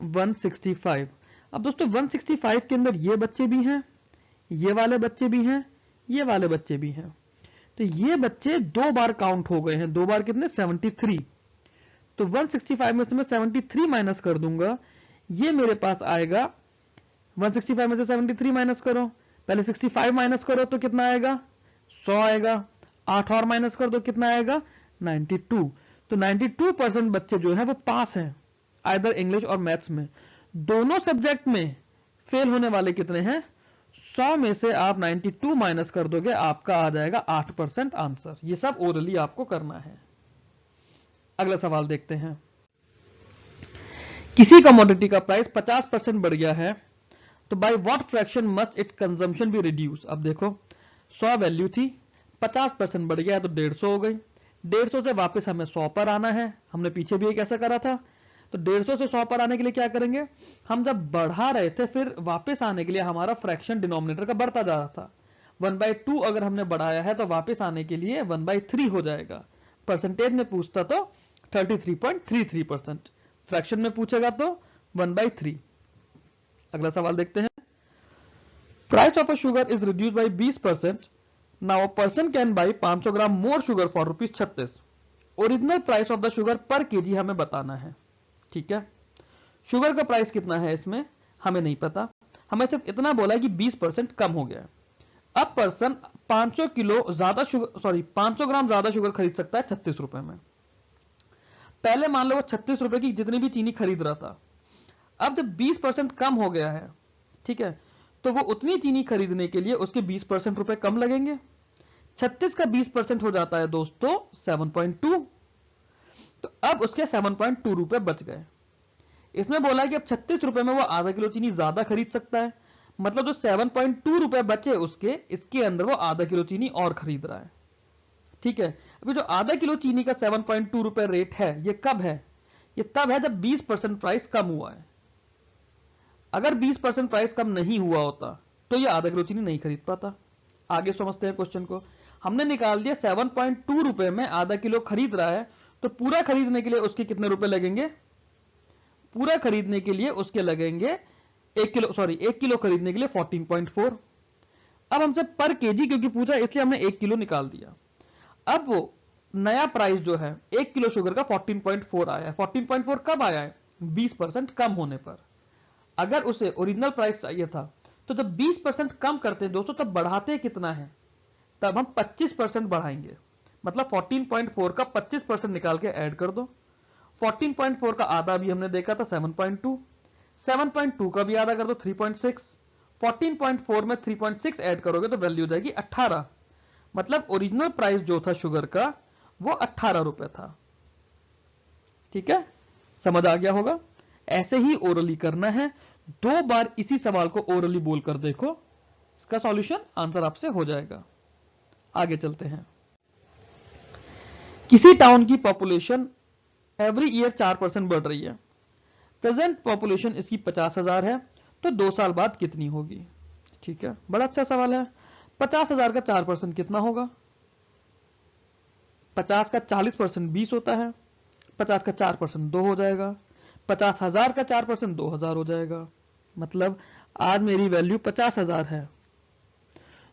Speaker 1: 165। अब दोस्तों 165 के अंदर ये बच्चे भी हैं, ये वाले बच्चे भी हैं, ये वाले बच्चे भी हैं, तो ये बच्चे 2 बार काउंट हो गए हैं। 2 बार कितने 73। तो 165 में से मैं 73 माइनस कर दूंगा, ये मेरे पास आएगा 165 में से 73 माइनस करो, पहले 65 माइनस करो तो कितना आएगा 100 आएगा, 8 और माइनस कर दो कितना आएगा 92। तो 92% बच्चे जो हैं वो पास हैं आइदर इंग्लिश और मैथ्स में। दोनों सब्जेक्ट में फेल होने वाले कितने हैं 100 में से आप 92 माइनस कर दोगे, आपका आ जाएगा 8% आंसर। ये सब ओरली आपको करना है। अगला सवाल देखते हैं। किसी कमोडिटी का प्राइस 50% बढ़ गया है, तो by what fraction must it consumption be reduce. अब देखो 100 वैल्यू थी, 50% बढ़ गया है तो 150 हो गई। 150 से वापस हमें 100 पर आना है। हमने पीछे भी एक ऐसा करा था। तो 150 से 100 पर आने के लिए क्या करेंगे, हम जब बढ़ा रहे थे फिर वापस आने के लिए हमारा फ्रैक्शन डिनोमिनेटर का बढ़ता जा रहा था। 1/2 अगर हमने बढ़ाया है तो वापस आने के लिए 1/3 हो जाएगा। परसेंटेज में पूछता तो 33.33%, फ्रैक्शन में पूछेगा तो 1/3। अगला सवाल देखते हैं। Price of a sugar is reduced by 20%, now a person can buy 500 gram more sugar for ₹36। Original price of the sugar पर केजी हमें बताना है। ठीक है, शुगर का प्राइस कितना है इसमें हमें नहीं पता, हमें सिर्फ इतना बोला है कि 20% कम हो गया है। अब पर्सन 500 ग्राम ज्यादा शुगर खरीद सकता है 36 रुपए में। पहले मान लो वो 36 रुपए की जितनी भी चीनी खरीद रहा था, अब जब 20% कम हो गया है, ठीक है, तो वो उतनी चीनी खरीदने के लिए उसके 20% रुपए कम लगेंगे। 36 का 20% हो जाता है दोस्तों 7.2, तो अब उसके 7.2 रुपए बच गए। इसमें बोला है कि अब 36 रुपए में वो आधा किलो चीनी ज्यादा खरीद सकता है, मतलब जो 7.2 रुपए बचे उसके, इसके अंदर वो आधा किलो चीनी और खरीद रहा है। ठीक है, अभी जो आधा किलो चीनी का 7.2 रुपए रेट है, ये कब है, ये तब है जब 20% प्राइस कम हुआ है। अगर 20% प्राइस कम नहीं हुआ होता तो ये आधा किलो चीनी नहीं खरीद पाता। आगे समझते हैं क्वेश्चन को। हमने निकाल दिया 7.2 रुपए में आधा किलो खरीद रहा है, तो पूरा खरीदने के लिए उसके कितने रुपए लगेंगे, पूरा खरीदने के लिए उसके लगेंगे 1 किलो खरीदने के लिए 14.4। अब हमसे पर केजी क्योंकि पूछा इसलिए हमने 1 किलो निकाल दिया। अब वो नया प्राइस जो है 1 किलो शुगर का 14.4 आया है। 14.4 कब आया है, 20% कम होने पर। अगर उसे ओरिजिनल प्राइस चाहिए था तो जब 20% कम करते हैं दोस्तों, तब बढ़ाते कितना है, तब हम 25% बढ़ाएंगे। मतलब 14.4 का 25% निकाल के ऐड कर दो। 14.4 का आधा भी हमने देखा था 7.2, 7.2 का भी आधा कर दो 3.6, 14.4 में 3.6 ऐड करोगे तो वैल्यू हो जाएगी 18। मतलब ओरिजिनल प्राइस जो था शुगर का वो 18 रुपए था। ठीक है, समझ आ गया होगा। ऐसे ही ओरली करना है। 2 बार इसी सवाल को ओरली बोलकर देखो, इसका सॉल्यूशन आंसर आपसे हो जाएगा। आगे चलते हैं। किसी टाउन की पॉपुलेशन एवरी ईयर 4% बढ़ रही है। प्रेजेंट पॉपुलेशन इसकी 50,000 है, तो 2 साल बाद कितनी होगी। ठीक है, बड़ा अच्छा सवाल है। 50,000 का 4% कितना होगा, 50 का 40% 20 होता है, 50 का 4% 2 हो जाएगा, 50,000 का 4% 2,000 हो जाएगा। मतलब आज मेरी वैल्यू 50,000 है,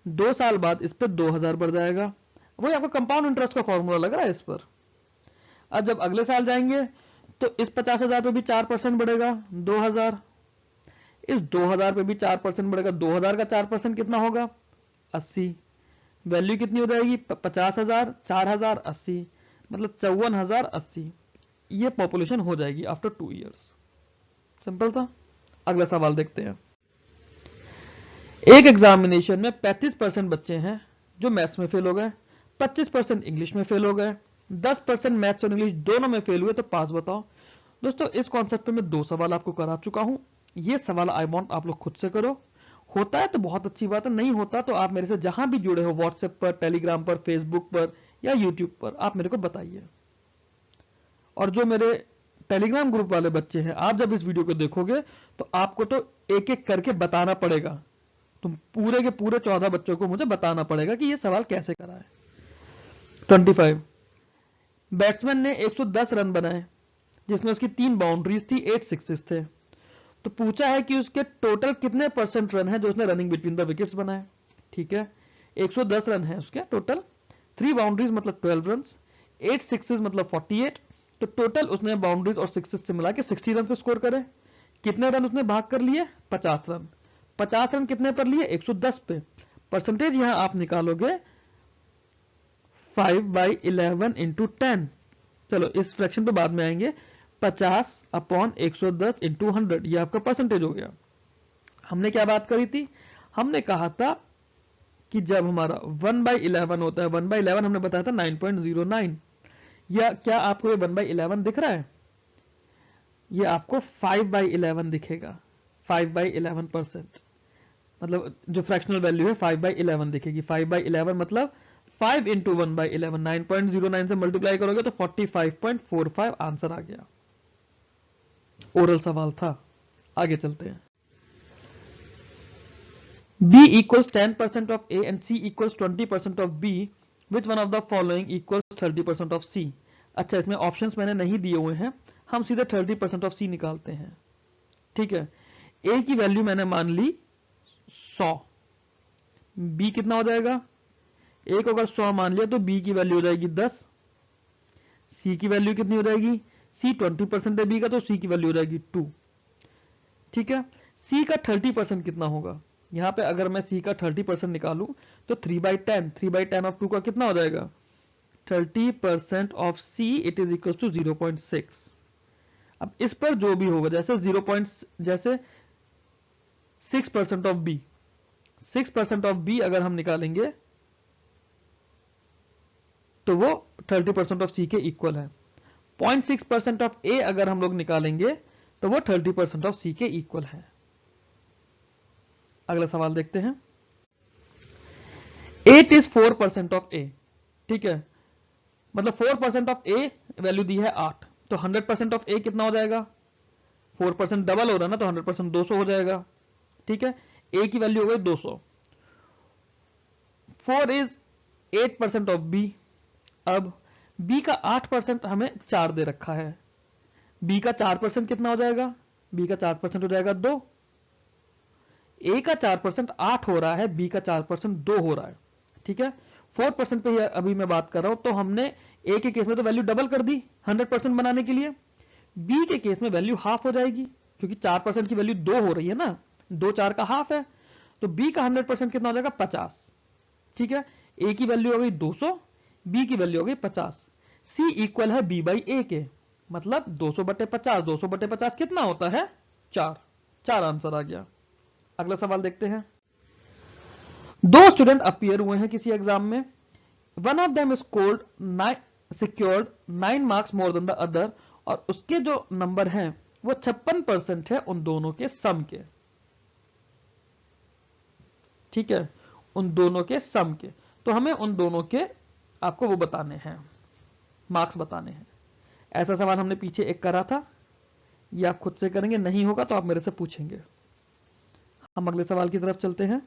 Speaker 1: 2 साल बाद इस पर 2,000 बढ़ जाएगा। वही आपको कंपाउंड इंटरेस्ट का फॉर्मूला लग रहा है इस पर। अब जब अगले साल जाएंगे तो इस 50,000 पे भी 4% बढ़ेगा 2,000, इस 2000 पे भी 4% बढ़ेगा, 2000 का 4% कितना होगा 80, वैल्यू कितनी हो जाएगी 50,000, 4000 80, मतलब 54,080, ये पॉपुलेशन हो जाएगी आफ्टर 2 इयर्स। सिंपल था। अगला सवाल देखते हैं। एक एग्जामिनेशन में 35% बच्चे हैं जो मैथ्स में फेल हो गए, 25% इंग्लिश में फेल हो गए, 10% मैथ्स और इंग्लिश दोनों में फेल हुए, तो पास बताओ। दोस्तों इस कॉन्सेप्ट पे मैं 2 सवाल आपको करा चुका हूं, ये सवाल आई वांट आप लोग खुद से करो। होता है तो बहुत अच्छी बात है, नहीं होता तो आप मेरे से जहां भी जुड़े हो, व्हाट्सएप पर, टेलीग्राम पर, फेसबुक पर या यूट्यूब पर, आप मेरे को बताइए। और जो मेरे टेलीग्राम ग्रुप वाले बच्चे हैं, आप जब इस वीडियो को देखोगे तो आपको तो एक एक करके बताना पड़ेगा, तुम पूरे के पूरे 14 बच्चों को मुझे बताना पड़ेगा कि ये सवाल कैसे करा है। 25 बैट्समैन ने 110 रन बनाए जिसमें उसकी 3 बाउंड्रीज थी, 8 सिक्सेस थे, तो पूछा है कि उसके टोटल कितने % रन है जो उसने रनिंग बिटवीन द विकेट्स बनाए। ठीक है, 110 रन है उसके टोटल, 3 बाउंड्रीज मतलब 12 रन, 8 सिक्सेस मतलब 48, तो टोटल उसने बाउंड्रीज और सिक्सेस से मिला के 60 रन से स्कोर करे। कितने रन उसने भाग कर लिए 50 रन, 50 रन कितने पर लिए 110 पे, परसेंटेज यहां आप निकालोगे 5/11 इंटू 10, चलो इस फ्रैक्शन पे बाद में आएंगे, 50/110 इंटू 100, ये आपका परसेंटेज हो गया। हमने क्या बात करी थी, हमने कहा था कि जब हमारा 1/11 होता है, 1/11 हमने बताया था 9.09, या क्या आपको ये 1/11 दिख रहा है, ये आपको 5/11 दिखेगा, 5/11%, मतलब जो फ्रैक्शनल वैल्यू है 5/11 दिखेगी। 5/11 मतलब 5 इंटू 1/11, 9.09 से मल्टीप्लाई करोगे तो 45.45 आंसर आ गया। ओरल सवाल था। आगे चलते हैं। B equals 10% of A and C equals 20% of B, which one of the following equals 30% of C? अच्छा, इसमें ऑप्शंस मैंने नहीं दिए हुए हैं, हम सीधे 30% of C निकालते हैं। ठीक है, A की वैल्यू मैंने मान ली 100, B कितना हो जाएगा, A को अगर 100 मान लिया तो B की वैल्यू हो जाएगी 10, C की वैल्यू कितनी हो जाएगी, C 20% है B का, तो C की वैल्यू हो जाएगी 2। ठीक है, C का 30% कितना होगा, यहां पे अगर मैं C का 30% निकालूं तो 3/10, 3/10 ऑफ 2 का कितना हो जाएगा 30% of C, it is equal to 0.6। अब इस पर जो भी होगा, जैसे 6% ऑफ B, 6% ऑफ B अगर हम निकालेंगे तो वो 30% ऑफ C के इक्वल है। 0.6% ऑफ A अगर हम लोग निकालेंगे तो वो 30% ऑफ C के इक्वल है। अगला सवाल देखते हैं। 8 is 4% ऑफ A, ठीक है, मतलब 4% ऑफ A वैल्यू दी है 8, तो 100% ऑफ A कितना हो जाएगा, 4% डबल हो रहा है ना, तो 100% 200 हो जाएगा। ठीक है, A की वैल्यू हो गई 200। 4 is 8% ऑफ B, अब B का 8% हमें 4 दे रखा है, B का 4% कितना हो जाएगा, B का 4% हो जाएगा 2, A का 4% 8 हो रहा है, B का 4% 2 हो रहा है। ठीक है, 4% पे ही अभी मैं बात कर रहा हूं, तो हमने A के केस में तो वैल्यू डबल कर दी 100% बनाने के लिए, B के केस में वैल्यू हाफ हो जाएगी, क्योंकि 4% की वैल्यू 2 हो रही है ना, 2 4 का हाफ है, तो B का 100% कितना हो जाएगा 50। ठीक है, A की वैल्यू हो गई 200, B की वैल्यू हो गई 50, C इक्वल है B/A के, मतलब 200/50, 200/50 कितना होता है 4 आंसर आ गया। अगला सवाल देखते हैं। 2 स्टूडेंट अपीयर हुए हैं किसी एग्जाम में, one of them secured 9 marks more than the other, और उसके जो नंबर हैं वो 56% है उन दोनों के सम के। ठीक है, उन दोनों के सम के, तो हमें उन दोनों के आपको वो बताने हैं, मार्क्स बताने हैं। ऐसा सवाल हमने पीछे एक करा था, ये आप खुद से करेंगे, नहीं होगा तो आप मेरे से पूछेंगे। हम अगले सवाल की तरफ चलते हैं।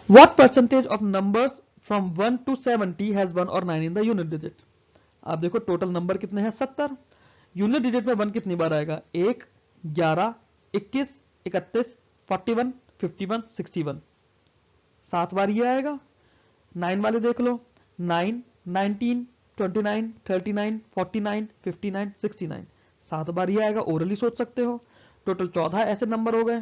Speaker 1: What percentage of numbers from 1 to 70 has 1 or 9 in the unit digit? आप देखो टोटल नंबर कितने हैं 70, यूनिट डिजिट में 1 कितनी बार आएगा, 1, 11, 21, 31, 41, 51, 61, 7 बार ये आएगा। 9 वाले देख लो, 9, 19, 29, 39, 49, 59, 69, 7 बार ये आएगा, ओरली सोच सकते हो। टोटल 14 ऐसे नंबर हो गए।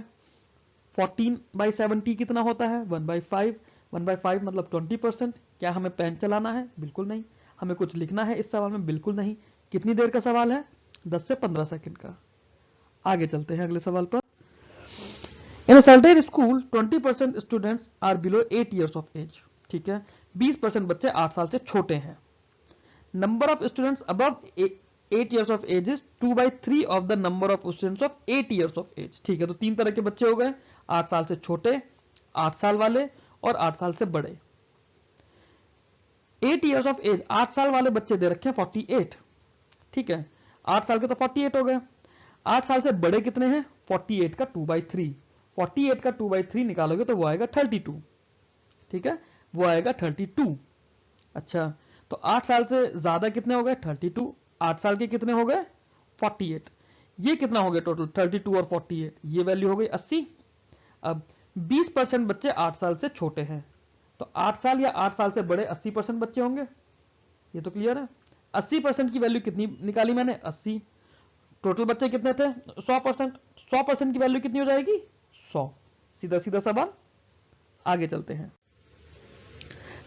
Speaker 1: 14/70 कितना होता है? 1/5। 1/5 मतलब 20%। क्या हमें पेन चलाना है? बिल्कुल नहीं। हमें कुछ लिखना है इस सवाल में? बिल्कुल नहीं। कितनी देर का सवाल है? 10 से 15 सेकंड का। आगे चलते हैं अगले सवाल पर। In certain school 20% students are below 8 years of age. ठीक है, 20% बच्चे 8 साल से छोटे हैं। Number of students above 8 years of age is 2/3 of the number of students of 8 years of age. ठीक है, तो तीन तरह के बच्चे हो गए, 8 साल से छोटे, 8 साल वाले और 8 साल से बड़े। 8 ईयर्स ऑफ एज, 8 साल वाले बच्चे दे रखे हैं 48। ठीक है, 8 साल के तो 48 हो गए। 8 साल से बड़े कितने हैं? 48 का 2/3। 48 का 2/3 निकालोगे तो वो आएगा 32। ठीक है, वो आएगा 32। अच्छा, तो 8 साल से ज्यादा कितने हो गए? 32। 8 साल के कितने हो गए? 48। ये कितना हो गया टोटल? 32 और 48, ये वैल्यू हो गई 80। अब 20% बच्चे 8 साल से छोटे हैं, तो 8 साल या 8 साल से बड़े 80% बच्चे होंगे। ये तो क्लियर है। 80% की वैल्यू कितनी निकाली मैंने? 80। टोटल बच्चे कितने थे? 100%। 100% की वैल्यू कितनी हो जाएगी? 100। सीधा सीधा सवाल। आगे चलते हैं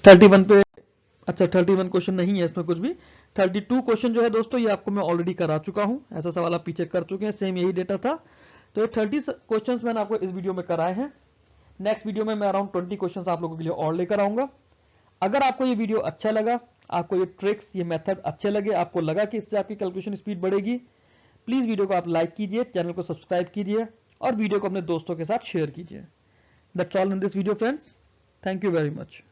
Speaker 1: 31 पे। अच्छा, 31 क्वेश्चन नहीं है इसमें कुछ भी। 32 क्वेश्चन जो है दोस्तों, ये आपको मैं ऑलरेडी करा चुका हूं। ऐसा सवाल आप पीछे कर चुके हैं, सेम यही डेटा था। तो ये 30 क्वेश्चन मैंने आपको इस वीडियो में कराए हैं। नेक्स्ट वीडियो में मैं अराउंड 20 क्वेश्चन आप लोगों के लिए और लेकर आऊंगा। अगर आपको ये वीडियो अच्छा लगा, आपको ये ट्रिक्स, ये मेथड अच्छे लगे, आपको लगा कि इससे आपकी कैलकुलेशन स्पीड बढ़ेगी, प्लीज वीडियो को आप लाइक कीजिए, चैनल को सब्सक्राइब कीजिए और वीडियो को अपने दोस्तों के साथ शेयर कीजिए। That's all in this video friends. Thank you very much.